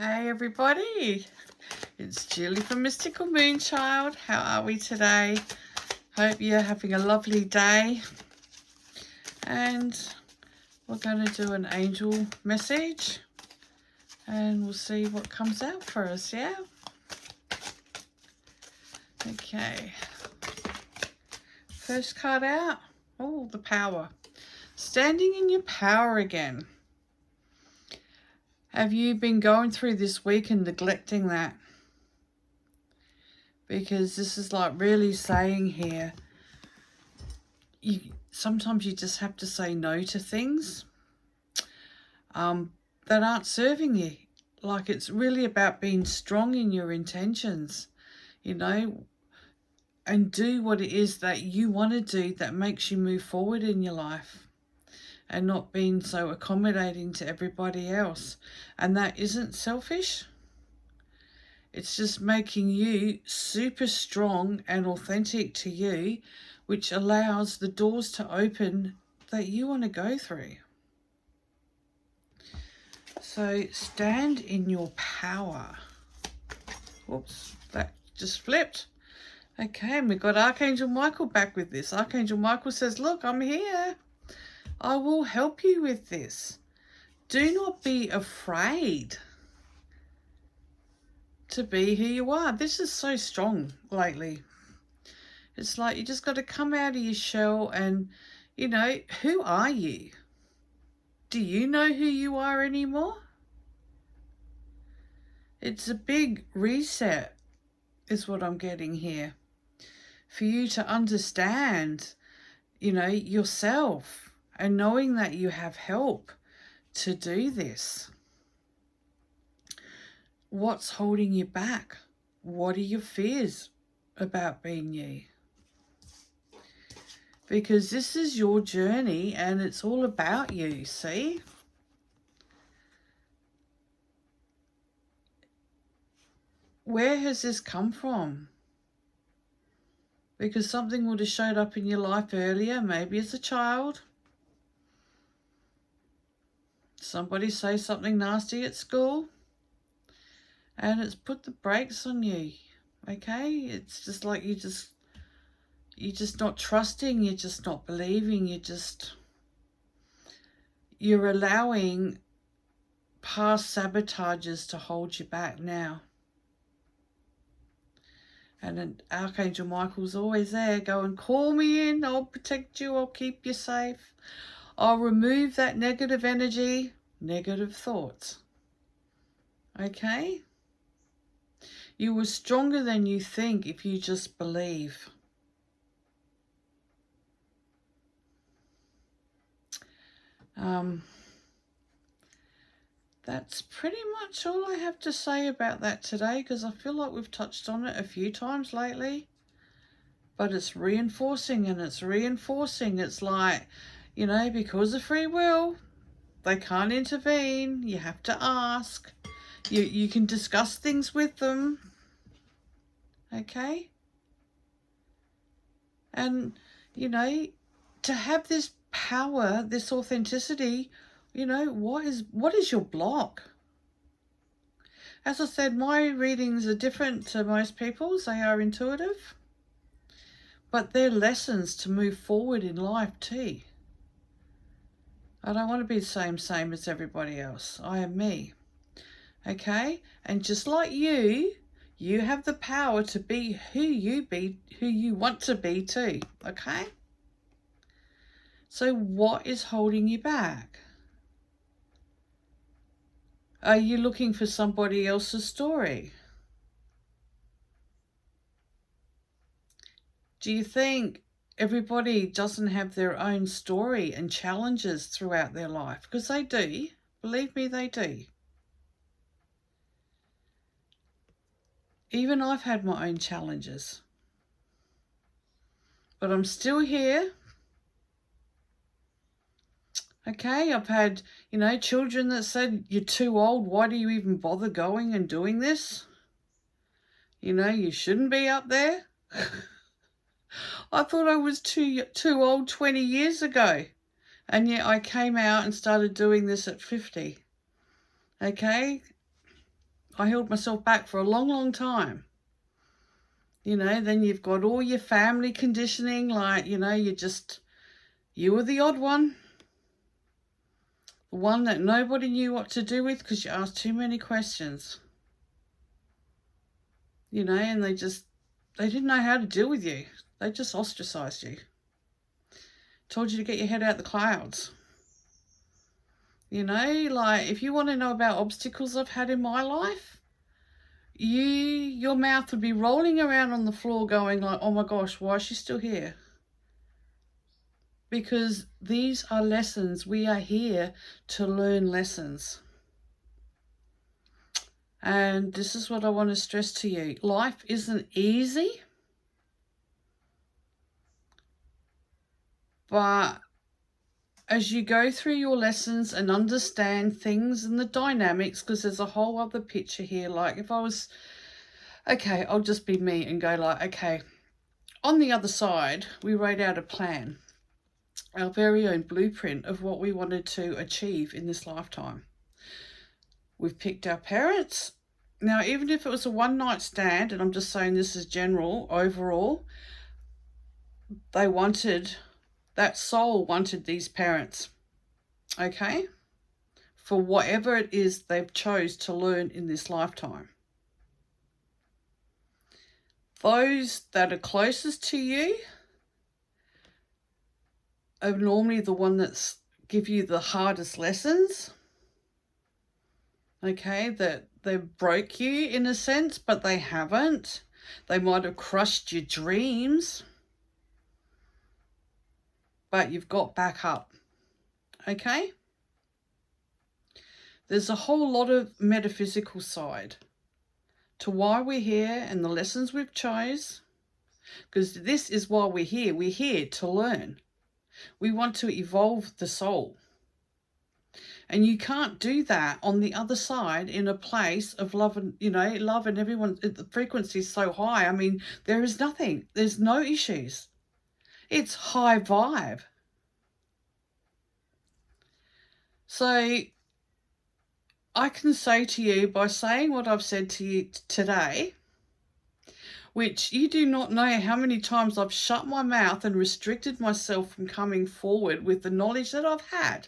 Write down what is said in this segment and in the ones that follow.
Hey everybody, it's Julie from Mystical Moonchild. How are we today? Hope you're having a lovely day. And we're going to do an angel message and we'll see what comes out for us, yeah? Okay. First card out. Oh, the power. Standing in your power again. Have you been going through this week and neglecting that? Because this is like really saying here, sometimes you just have to say no to things that aren't serving you. Like, it's really about being strong in your intentions, you know, and do what it is that you want to do that makes you move forward in your life, and not being so accommodating to everybody else. And that isn't selfish. It's just making you super strong and authentic to you, which allows the doors to open that you want to go through. So stand in your power. Whoops, that just flipped. Okay, and we've got Archangel Michael back with this. Archangel Michael says, look, I'm here. I will help you with this. Do not be afraid to be who you are. This is so strong lately. It's like you just got to come out of your shell and, you know, who are you? Do you know who you are anymore? It's a big reset is what I'm getting here. For you to understand, you know, yourself, and knowing that you have help to do this. What's holding you back? What are your fears about being you? Because this is your journey and it's all about you, see? Where has this come from? Because something would have showed up in your life earlier, maybe as a child. Somebody say something nasty at school and it's put the brakes on you, okay? It's just like you're just not trusting, you're just not believing, you're allowing past sabotages to hold you back now. And then Archangel Michael's always there going, call me in, I'll protect you, I'll keep you safe. I'll remove that negative energy, negative thoughts. Okay? You are stronger than you think if you just believe. That's pretty much all I have to say about that today, because I feel like we've touched on it a few times lately. But it's reinforcing and it's reinforcing. It's like, you know, because of free will, they can't intervene. You have to ask. You can discuss things with them. Okay? And, you know, to have this power, this authenticity, you know, what is your block? As I said, my readings are different to most people's. They are intuitive. But they're lessons to move forward in life too. I don't want to be the same as everybody else. I am me. Okay? And just like you have the power to be who you want to be too. Okay? So what is holding you back? Are you looking for somebody else's story? Do you think everybody doesn't have their own story and challenges throughout their life? Because they do. Believe me, they do. Even I've had my own challenges. But I'm still here. Okay, I've had, you know, children that said, you're too old, why do you even bother going and doing this? You know, you shouldn't be up there. I thought I was too old 20 years ago. And yet I came out and started doing this at 50. Okay? I held myself back for a long, long time. You know, then you've got all your family conditioning, like, you know, you were the odd one. The one that nobody knew what to do with because you asked too many questions. You know, and they didn't know how to deal with you. They just ostracized you. Told you to get your head out the clouds. You know, like, if you want to know about obstacles I've had in my life, your mouth would be rolling around on the floor going like, oh my gosh, why is she still here? Because these are lessons. We are here to learn lessons. And this is what I want to stress to you. Life isn't easy, but as you go through your lessons and understand things and the dynamics, because there's a whole other picture here. Like, if I was, okay, I'll just be me and go like, okay, on the other side, we wrote out a plan, our very own blueprint of what we wanted to achieve in this lifetime. We've picked our parents. Now, even if it was a one-night stand, and I'm just saying this is general, overall, that soul wanted these parents, okay, for whatever it is they've chose to learn in this lifetime. Those that are closest to you are normally the one that's give you the hardest lessons, okay, that they broke you in a sense, but they haven't. They might have crushed your dreams, but you've got back up, okay? There's a whole lot of metaphysical side to why we're here and the lessons we've chose, because this is why we're here. We're here to learn. We want to evolve the soul. And you can't do that on the other side in a place of love and, you know, love and everyone, the frequency is so high. I mean, there is nothing. There's no issues. It's high vibe. So I can say to you, by saying what I've said to you today, which you do not know how many times I've shut my mouth and restricted myself from coming forward with the knowledge that I've had,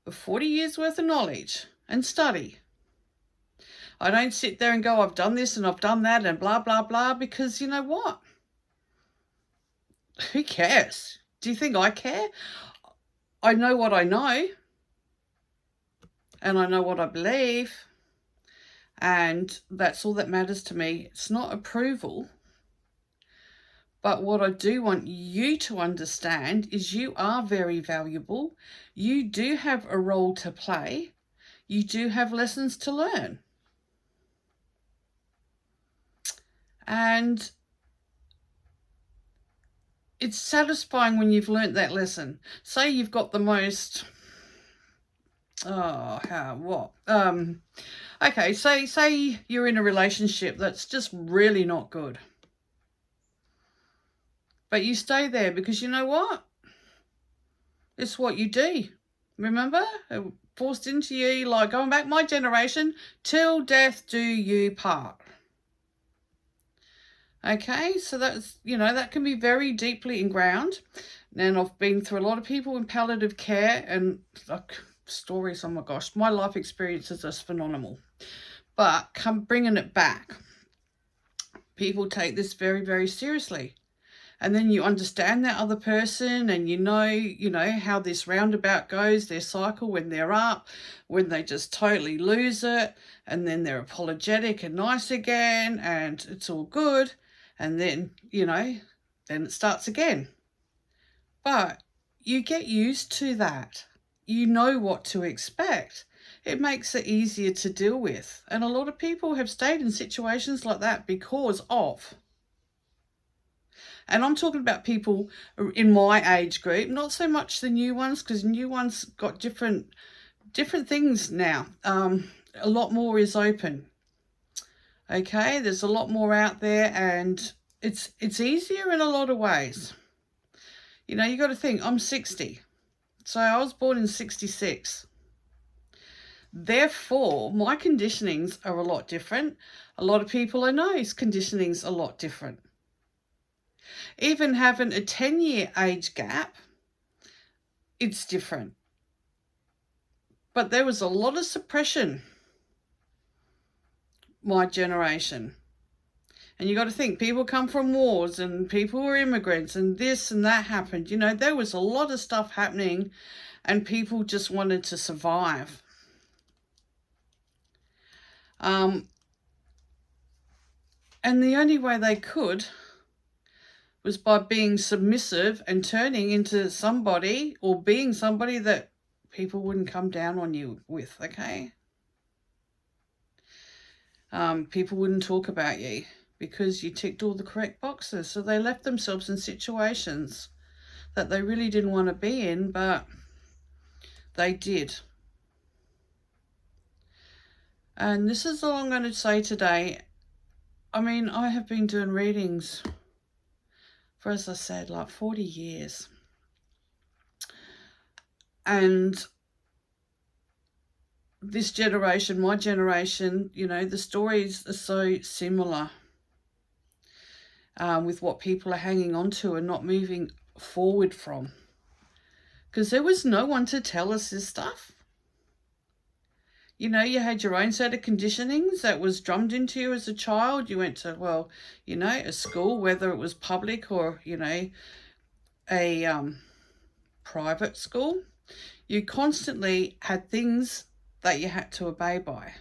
of 40 years worth of knowledge and study. I don't sit there and go, I've done this and I've done that and blah, blah, blah, because you know what? Who cares? Do you think I care? I know what I know. And I know what I believe. And that's all that matters to me. It's not approval. But what I do want you to understand is you are very valuable. You do have a role to play. You do have lessons to learn. And it's satisfying when you've learnt that lesson. Say you've got the most... okay, say you're in a relationship that's just really not good. But you stay there because you know what? It's what you do. Remember? It forced into you, like going back my generation, till death do you part. Okay, so that's, you know, that can be very deeply ingrained. And I've been through a lot of people in palliative care and like stories, oh my gosh, my life experiences are phenomenal. But bringing it back, people take this very, very seriously. And then you understand that other person and you know how this roundabout goes, their cycle, when they're up, when they just totally lose it, and then they're apologetic and nice again, and it's all good. And then, then it starts again. But you get used to that. You know what to expect. It makes it easier to deal with. And a lot of people have stayed in situations like that because of. And I'm talking about people in my age group, not so much the new ones, because new ones got different things now. A lot more is open. Okay, there's a lot more out there, and it's easier in a lot of ways. You got to think, I'm 60. So I was born in 66. Therefore, my conditionings are a lot different. A lot of people I know's conditioning's a lot different. Even having a 10-year age gap, it's different. But there was a lot of suppression, my generation. And you got to think, people come from wars and people were immigrants and this and that happened. You know, there was a lot of stuff happening and people just wanted to survive. And the only way they could was by being submissive and turning into somebody or being somebody that people wouldn't come down on you with, okay? People wouldn't talk about you because you ticked all the correct boxes. So they left themselves in situations that they really didn't want to be in, but they did. And this is all I'm going to say today. I mean, I have been doing readings for, as I said, like 40 years. And this generation, my generation, you know, the stories are so similar with what people are hanging on to and not moving forward from. Because there was no one to tell us this stuff. You know, you had your own set of conditionings that was drummed into you as a child. You went to, well, you know, a school, whether it was public or, you know, a private school. You constantly had things that you had to obey by.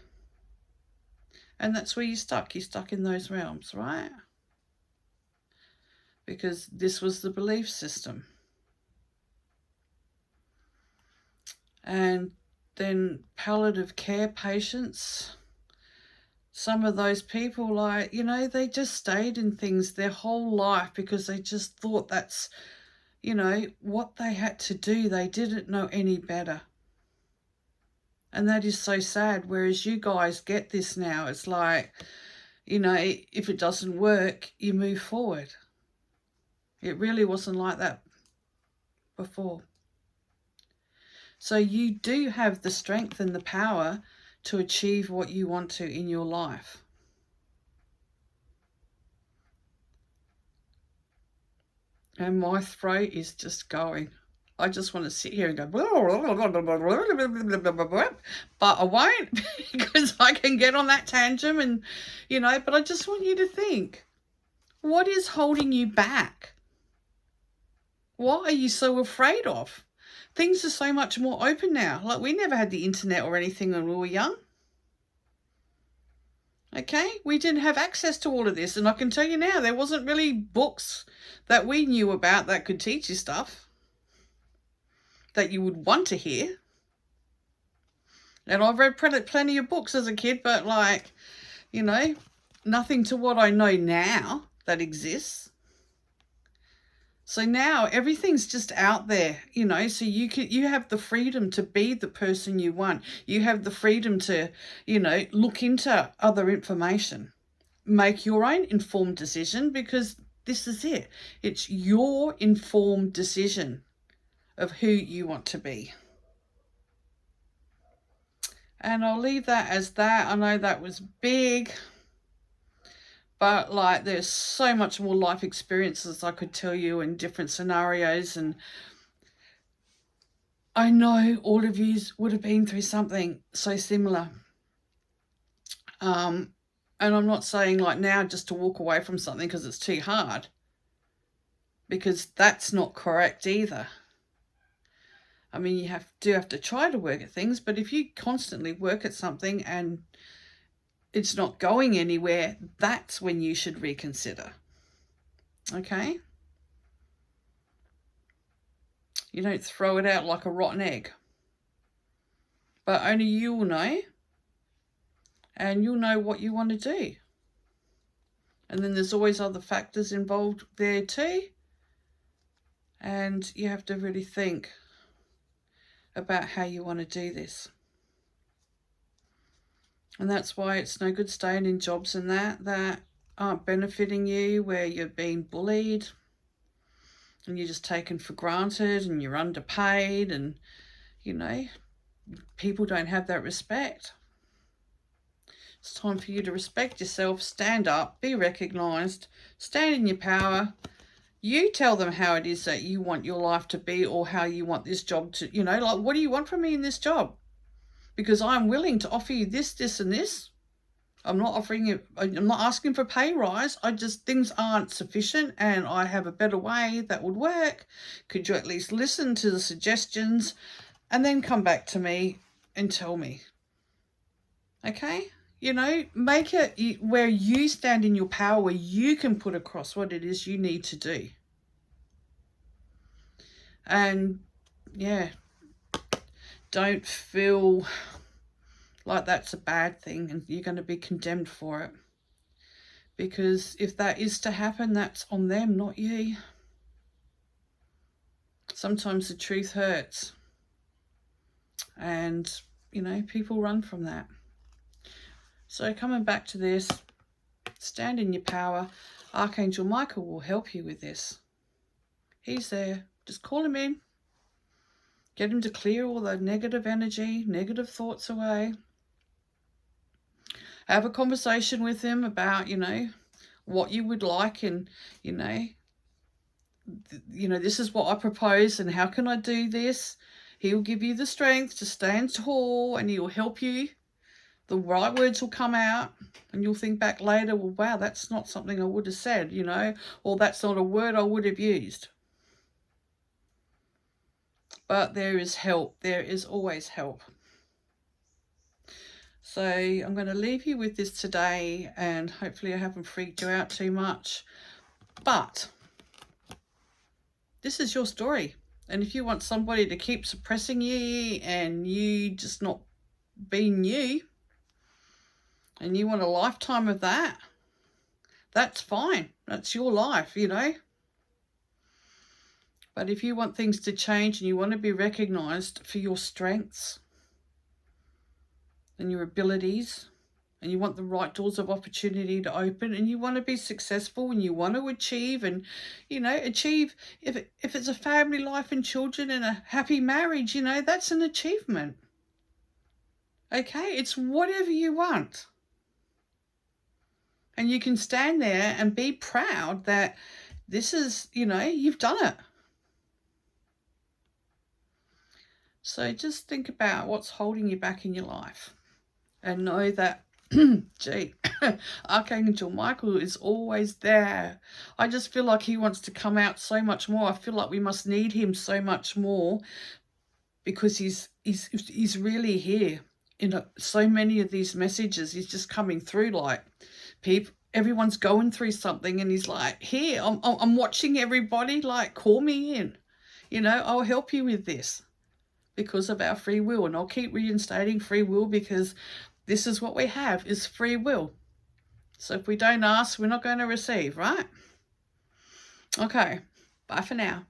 And that's where you're stuck. You're stuck in those realms, right? Because this was the belief system. And then palliative care patients, some of those people, like, you know, they just stayed in things their whole life because they just thought that's, you know, what they had to do. They didn't know any better. And that is so sad. Whereas you guys get this now. It's like, you know, if it doesn't work, you move forward. It really wasn't like that before. So you do have the strength and the power to achieve what you want to in your life. And my throat is just going. I just want to sit here and go, but I won't because I can get on that tangent and, you know, but I just want you to think, what is holding you back? What are you so afraid of? Things are so much more open now. Like, we never had the internet or anything when we were young. Okay, we didn't have access to all of this. And I can tell you now, there wasn't really books that we knew about that could teach you stuff that you would want to hear. And I've read plenty of books as a kid, but like, you know, nothing to what I know now that exists. So now everything's just out there, you know, so you have the freedom to be the person you want. You have the freedom to, you know, look into other information, make your own informed decision, because this is it. It's your informed decision of who you want to be. And I'll leave that as that. I know that was big, but like, there's so much more life experiences I could tell you in different scenarios. And I know all of you would have been through something so similar. And I'm not saying like now just to walk away from something because it's too hard, because that's not correct either. I mean, you do have to try to work at things, but if you constantly work at something and it's not going anywhere, that's when you should reconsider. Okay? You don't throw it out like a rotten egg. But only you'll know. And you'll know what you want to do. And then there's always other factors involved there too. And you have to really think about how you want to do this. And that's why it's no good staying in jobs and that aren't benefiting you, where you're being bullied and you're just taken for granted and you're underpaid and, you know, people don't have that respect. It's time for you to respect yourself, stand up, be recognised, stand in your power. You tell them how it is that you want your life to be, or how you want this job to, like, what do you want from me in this job? Because I'm willing to offer you this, this, and this. I'm not asking for a pay rise. Things aren't sufficient and I have a better way that would work. Could you at least listen to the suggestions and then come back to me and tell me? Okay? Make it where you stand in your power, where you can put across what it is you need to do. And yeah, don't feel like that's a bad thing and you're going to be condemned for it. Because if that is to happen, that's on them, not you. Sometimes the truth hurts. And, people run from that. So coming back to this, stand in your power. Archangel Michael will help you with this. He's there. Just call him in. Get him to clear all the negative energy, negative thoughts away. Have a conversation with him about, what you would like, and, this is what I propose and how can I do this? He'll give you the strength to stand tall and he'll help you. The right words will come out and you'll think back later, well, wow, that's not something I would have said, or that's not a word I would have used. But there is help. There is always help. So I'm going to leave you with this today, and hopefully I haven't freaked you out too much. But this is your story. And if you want somebody to keep suppressing you and you just not being you, and you want a lifetime of that, that's fine. That's your life, But if you want things to change and you want to be recognised for your strengths and your abilities, and you want the right doors of opportunity to open, and you want to be successful, and you want to achieve, and achieve, if it's a family life and children and a happy marriage, that's an achievement. Okay, it's whatever you want, and you can stand there and be proud that this is, you've done it. So just think about what's holding you back in your life, and know that Archangel Michael is always there. I just feel like he wants to come out so much more. I feel like we must need him so much more, because he's really here. So many of these messages, he's just coming through like everyone's going through something, and he's like, here, I'm watching everybody, like, call me in. I'll help you with this because of our free will. And I'll keep reinstating free will, because this is what we have, is free will. So if we don't ask, we're not going to receive, right? Okay, bye for now.